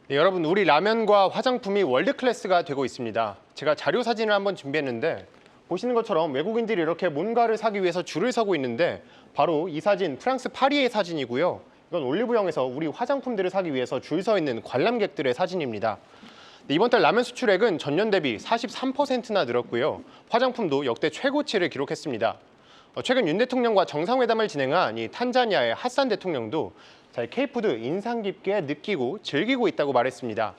네, 여러분, 우리 라면과 화장품이 월드 클래스가 되고 있습니다. 제가 자료 사진을 한번 준비했는데 보시는 것처럼 외국인들이 이렇게 뭔가를 사기 위해서 줄을 서고 있는데 바로 이 사진 프랑스 파리의 사진이고요. 이건 올리브영에서 우리 화장품들을 사기 위해서 줄 서 있는 관람객들의 사진입니다. 네, 이번 달 라면 수출액은 전년 대비 43%나 늘었고요. 화장품도 역대 최고치를 기록했습니다. 최근 윤 대통령과 정상회담을 진행한 이 탄자니아의 핫산 대통령도 K푸드 인상 깊게 느끼고 즐기고 있다고 말했습니다.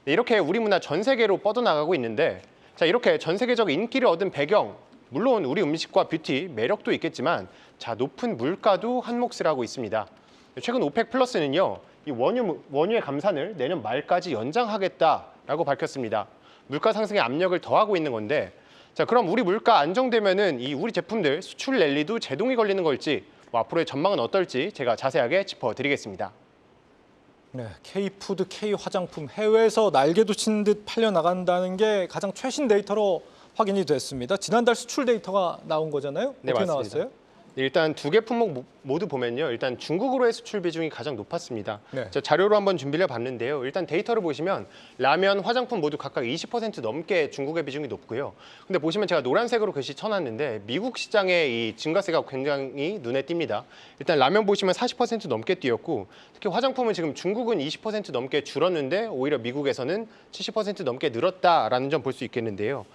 네, 이렇게 우리 문화 전 세계로 뻗어나가고 있는데 이렇게 전 세계적 인기를 얻은 배경, 물론 우리 음식과 뷰티, 매력도 있겠지만 높은 물가도 한몫을 하고 있습니다. 최근 오펙 플러스는요, 이 원유의 감산을 내년 말까지 연장하겠다라고 밝혔습니다. 물가 상승에 압력을 더하고 있는 건데 그럼 우리 물가 안정되면은 이 우리 제품들 수출 랠리도 제동이 걸리는 걸지 앞으로의 전망은 어떨지 제가 자세하게 짚어드리겠습니다. 네, K푸드, K화장품 해외에서 날개도 치는 듯 팔려나간다는 게 가장 최신 데이터로 확인이 됐습니다. 지난달 수출 데이터가 나온 거잖아요? 네, 어떻게 맞습니다. 나왔어요? 일단 두 개 품목 모두 보면요. 일단 중국으로의 수출 비중이 가장 높았습니다. 네. 저 자료로 한번 준비를 해봤는데요. 일단 데이터를 보시면 라면, 화장품 모두 각각 20% 넘게 중국의 비중이 높고요. 근데 보시면 제가 노란색으로 글씨 쳐놨는데 미국 시장의 이 증가세가 굉장히 눈에 띕니다. 일단 라면 보시면 40% 넘게 뛰었고 특히 화장품은 지금 중국은 20% 넘게 줄었는데 오히려 미국에서는 70% 넘게 늘었다라는 점 볼 수 있겠는데요.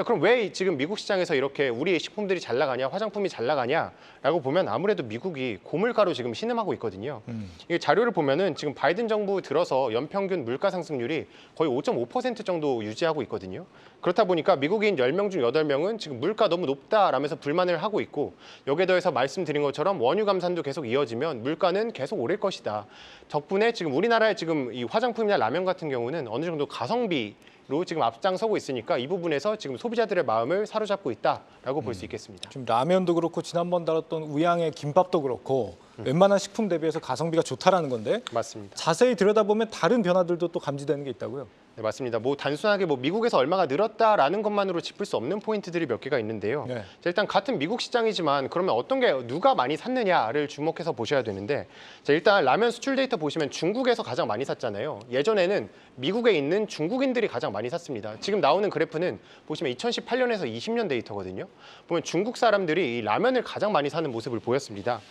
그럼 왜 지금 미국 시장에서 이렇게 우리 식품들이 잘 나가냐, 화장품이 잘 나가냐라고 보면 아무래도 미국이 고물가로 지금 신음하고 있거든요. 이 자료를 보면은 지금 바이든 정부 들어서 연평균 물가 상승률이 거의 5.5% 정도 유지하고 있거든요. 그렇다 보니까 미국인 10명 중 8명은 지금 물가 너무 높다라면서 불만을 하고 있고 여기에 더해서 말씀드린 것처럼 원유 감산도 계속 이어지면 물가는 계속 오를 것이다. 덕분에 지금 우리나라의 지금 이 화장품이나 라면 같은 경우는 어느 정도 가성비로 지금 앞장서고 있으니까 이 부분에서 지금 소비자들의 마음을 사로잡고 있다라고 볼 수 있겠습니다. 지금 라면도 그렇고 지난번 다뤘던 우양의 김밥도 그렇고 웬만한 식품 대비해서 가성비가 좋다라는 건데 맞습니다. 자세히 들여다보면 다른 변화들도 또 감지되는 게 있다고요? 네, 맞습니다. 단순하게 미국에서 얼마가 늘었다라는 것만으로 짚을 수 없는 포인트들이 몇 개가 있는데요. 네. 일단 같은 미국 시장이지만 그러면 어떤 게 누가 많이 샀느냐를 주목해서 보셔야 되는데 일단 라면 수출 데이터 보시면 중국에서 가장 많이 샀잖아요. 예전에는 미국에 있는 중국인들이 가장 많이 샀습니다. 지금 나오는 그래프는 보시면 2018년에서 20년 데이터거든요. 보면 중국 사람들이 이 라면을 가장 많이 사는 모습을 보였습니다.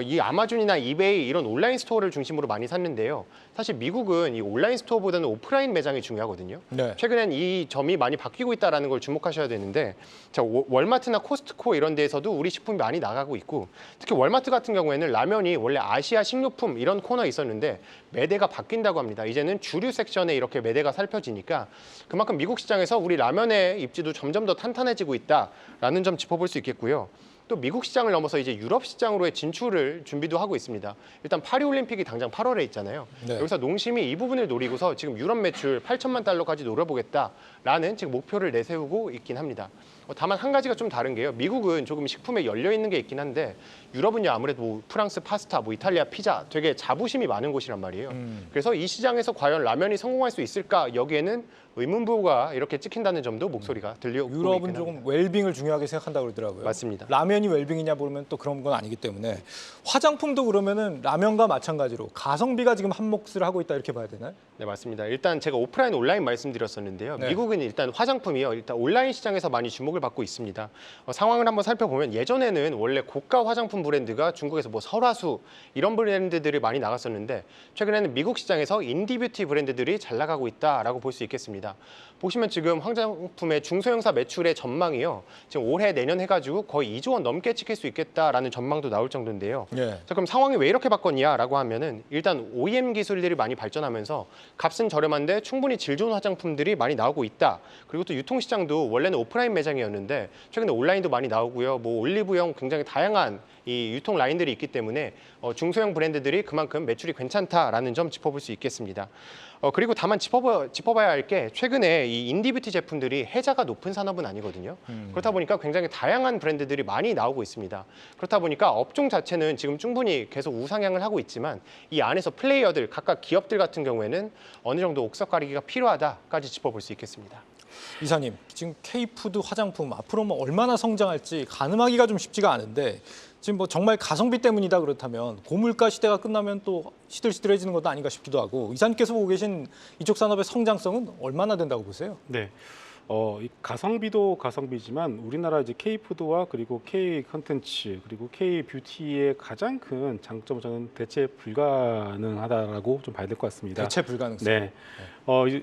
이 아마존이나 이베이 이런 온라인 스토어를 중심으로 많이 샀는데요. 사실 미국은 이 온라인 스토어보다는 오프라인 매장이 중요하거든요. 네. 최근엔 이 점이 많이 바뀌고 있다는 걸 주목하셔야 되는데 월마트나 코스트코 이런 데에서도 우리 식품이 많이 나가고 있고 특히 월마트 같은 경우에는 라면이 원래 아시아 식료품 이런 코너에 있었는데 매대가 바뀐다고 합니다. 이제는 주류 섹션에 이렇게 매대가 살펴지니까 그만큼 미국 시장에서 우리 라면의 입지도 점점 더 탄탄해지고 있다라는 점 짚어볼 수 있겠고요. 또 미국 시장을 넘어서 이제 유럽 시장으로의 진출을 준비도 하고 있습니다. 일단 파리올림픽이 당장 8월에 있잖아요. 네. 여기서 농심이 이 부분을 노리고서 지금 유럽 매출 8천만 달러까지 노려보겠다라는 지금 목표를 내세우고 있긴 합니다. 다만 한 가지가 좀 다른 게요. 미국은 조금 식품에 열려 있는 게 있긴 한데 유럽은요 아무래도 프랑스 파스타, 이탈리아 피자 되게 자부심이 많은 곳이란 말이에요. 그래서 이 시장에서 과연 라면이 성공할 수 있을까 여기에는 의문부가 이렇게 찍힌다는 점도 목소리가 들려오고 있긴 유럽은 합니다. 조금 웰빙을 중요하게 생각한다고 그러더라고요. 맞습니다. 라면이 웰빙이냐 보면 또 그런 건 아니기 때문에 화장품도 그러면은 라면과 마찬가지로 가성비가 지금 한 몫을 하고 있다 이렇게 봐야 되나요? 네, 맞습니다. 일단 제가 오프라인, 온라인 말씀드렸었는데요. 네. 미국은 일단 화장품이요. 일단 온라인 시장에서 많이 주목을 받고 있습니다. 상황을 한번 살펴보면 예전에는 원래 고가 화장품 브랜드가 중국에서 설화수 이런 브랜드들이 많이 나갔었는데 최근에는 미국 시장에서 인디뷰티 브랜드들이 잘 나가고 있다라고 볼 수 있겠습니다. 보시면 지금 화장품의 중소형사 매출의 전망이요. 지금 올해 내년 해가지고 거의 2조 원 넘게 찍힐 수 있겠다라는 전망도 나올 정도인데요. 네. 그럼 상황이 왜 이렇게 바뀌었냐라고 하면은 일단 OEM 기술들이 많이 발전하면서 값은 저렴한데 충분히 질 좋은 화장품들이 많이 나오고 있다. 그리고 또 유통시장도 원래는 오프라인 매장이었는데 최근에 온라인도 많이 나오고요. 올리브영 굉장히 다양한 이 유통 라인들이 있기 때문에 중소형 브랜드들이 그만큼 매출이 괜찮다라는 점 짚어볼 수 있겠습니다. 그리고 다만 짚어봐야 할 게 최근에 이 인디뷰티 제품들이 혜자가 높은 산업은 아니거든요. 그렇다 보니까 굉장히 다양한 브랜드들이 많이 나오고 있습니다. 그렇다 보니까 업종 자체는 지금 충분히 계속 우상향을 하고 있지만 이 안에서 플레이어들, 각각 기업들 같은 경우에는 어느 정도 옥석 가리기가 필요하다까지 짚어볼 수 있겠습니다. 이사님, 지금 K푸드 화장품 앞으로 얼마나 성장할지 가늠하기가 좀 쉽지가 않은데 지금 뭐 정말 가성비 때문이다 그렇다면 고물가 시대가 끝나면 또 시들시들해지는 것도 아닌가 싶기도 하고 이사님께서 보고 계신 이쪽 산업의 성장성은 얼마나 된다고 보세요? 네. 이 가성비도 가성비지만 우리나라 이제 K푸드와 그리고 K 컨텐츠 그리고 K 뷰티의 가장 큰 장점은 저는 대체 불가능하다라고 좀 봐야 될 것 같습니다. 대체 불가능성. 네.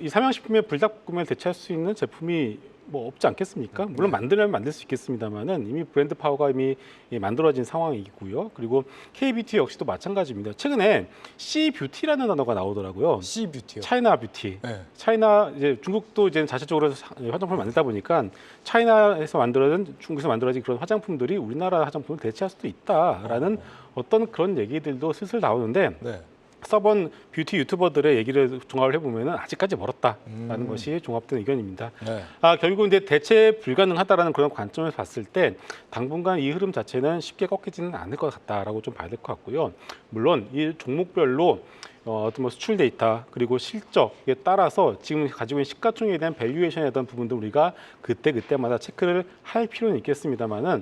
이 삼양식품의 불닭볶음면을 대체할 수 있는 제품이 뭐 없지 않겠습니까? 물론 만들면 만들 수 있겠습니다만은 이미 브랜드 파워가 이미 만들어진 상황이고요. 그리고 K-뷰티 역시도 마찬가지입니다. 최근에 C-뷰티라는 단어가 나오더라고요. C-뷰티요. 차이나 뷰티. 네. 차이나 이제 중국도 이제 자체적으로 화장품을 만들다 보니까 차이나에서 만들어진 중국에서 만들어진 그런 화장품들이 우리나라 화장품을 대체할 수도 있다라는 어떤 그런 얘기들도 슬슬 나오는데 네. 서번 뷰티 유튜버들의 얘기를 종합을 해보면 아직까지 멀었다라는 것이 종합된 의견입니다. 네. 결국 이제 대체 불가능하다라는 그런 관점에서 봤을 때 당분간 이 흐름 자체는 쉽게 꺾이지는 않을 것 같다라고 좀 봐야 될 것 같고요. 물론 이 종목별로 어떤 뭐 수출 데이터 그리고 실적에 따라서 지금 가지고 있는 시가총액에 대한 밸류에이션에 대한 부분도 우리가 그때마다 체크를 할 필요는 있겠습니다만은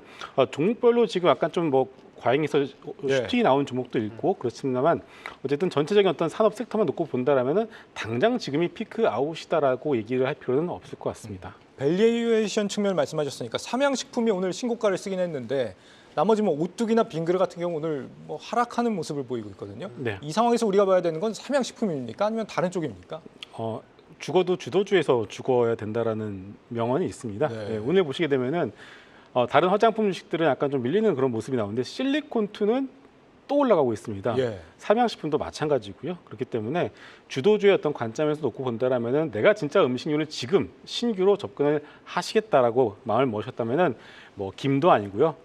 종목별로 지금 약간 좀 뭐 과잉에서 슈팅이 나온 종목도 있고 그렇습니다만 어쨌든 전체적인 어떤 산업 섹터만 놓고 본다라면은 당장 지금이 피크 아웃이다라고 얘기를 할 필요는 없을 것 같습니다. 밸류에이션 측면을 말씀하셨으니까 삼양식품이 오늘 신고가를 쓰긴 했는데 나머지 뭐 오뚜기나 빙그레 같은 경우 오늘 뭐 하락하는 모습을 보이고 있거든요. 네. 이 상황에서 우리가 봐야 되는 건 삼양식품입니까? 아니면 다른 쪽입니까? 죽어도 주도주에서 죽어야 된다라는 명언이 있습니다. 네. 네, 오늘 보시게 되면은 다른 화장품 주식들은 약간 좀 밀리는 그런 모습이 나오는데 실리콘투는 또 올라가고 있습니다. 예. 삼양식품도 마찬가지고요. 그렇기 때문에 주도주의 어떤 관점에서 놓고 본다라면은 내가 진짜 음식료를 지금 신규로 접근을 하시겠다라고 마음을 먹으셨다면은 뭐 김도 아니고요.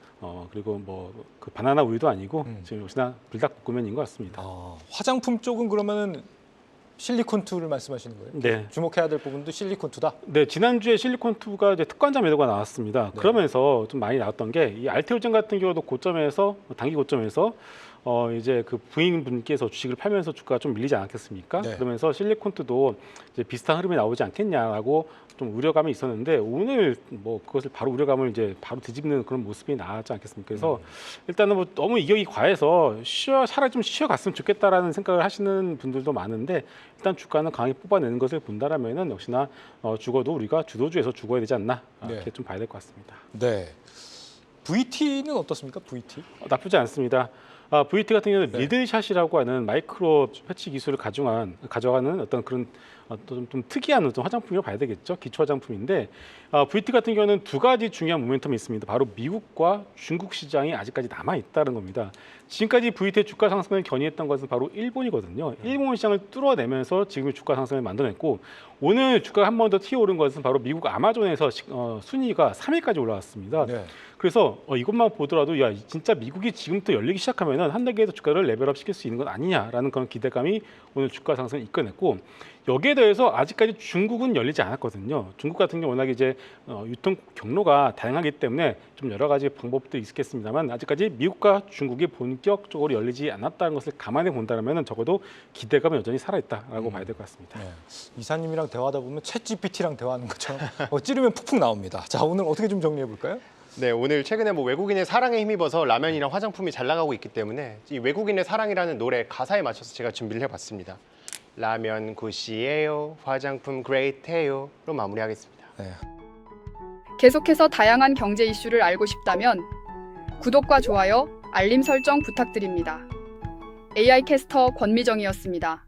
그리고 뭐 그 바나나 우유도 아니고 지금 역시나 불닭볶음면인 것 같습니다. 화장품 쪽은 그러면은 실리콘투를 말씀하시는 거예요? 네. 주목해야 될 부분도 실리콘투다. 네, 지난주에 실리콘2가 이제 특관자 매도가 나왔습니다. 네. 그러면서 좀 많이 나왔던 게 이 알테오젠 같은 경우도 고점에서 단기 고점에서 이제 그 부인분께서 주식을 팔면서 주가가 좀 밀리지 않았겠습니까? 네. 그러면서 실리콘2도 이제 비슷한 흐름이 나오지 않겠냐라고 좀 우려감이 있었는데 오늘 뭐 그것을 바로 우려감을 이제 바로 뒤집는 그런 모습이 나왔지 않겠습니까? 그래서 일단은 뭐 너무 이격이 과해서 차라리 좀 쉬어갔으면 좋겠다라는 생각을 하시는 분들도 많은데 일단 주가는 강하게 뽑아내는 것을 본다라면은 역시나 죽어도 우리가 주도주에서 죽어야 되지 않나 이렇게 좀 봐야 될 것 같습니다. 네. VT는 어떻습니까? VT? 나쁘지 않습니다. VT 같은 경우는 미들샷이라고 하는 마이크로 패치 기술을 가져가는 어떤 그런 좀 특이한 어떤 화장품이라고 봐야 되겠죠. 기초 화장품인데 VT 같은 경우는 두 가지 중요한 모멘텀이 있습니다. 바로 미국과 중국 시장이 아직까지 남아 있다는 겁니다. 지금까지 VT의 주가 상승을 견인했던 것은 바로 일본이거든요. 일본 시장을 뚫어내면서 지금의 주가 상승을 만들어냈고 오늘 주가가 한 번 더 튀어오른 것은 바로 미국 아마존에서 순위가 3위까지 올라왔습니다. 네. 그래서 이것만 보더라도 야 진짜 미국이 지금부터 열리기 시작하면은 한 단계에서 주가를 레벨업 시킬 수 있는 건 아니냐라는 그런 기대감이 오늘 주가 상승을 이끌어냈고 여기에 대해서 아직까지 중국은 열리지 않았거든요. 중국 같은 경우 워낙 이제 유통 경로가 다양하기 때문에 좀 여러 가지 방법도 있겠습니다만 아직까지 미국과 중국이 본격적으로 열리지 않았다는 것을 감안해 본다면 적어도 기대감은 여전히 살아있다라고 봐야 될 것 같습니다. 네. 이사님이랑 대화하다 보면 챗 GPT랑 대화하는 것처럼 찌르면 푹푹 나옵니다. 자, 오늘 어떻게 좀 정리해 볼까요? 네, 오늘 최근에 뭐 외국인의 사랑에 힘입어서 라면이나 화장품이 잘 나가고 있기 때문에 이 외국인의 사랑이라는 노래 가사에 맞춰서 제가 준비를 해봤습니다. 라면 굿이에요, 화장품 그레이트해요로 마무리하겠습니다. 네. 계속해서 다양한 경제 이슈를 알고 싶다면 구독과 좋아요, 알림 설정 부탁드립니다. AI 캐스터 권미정이었습니다.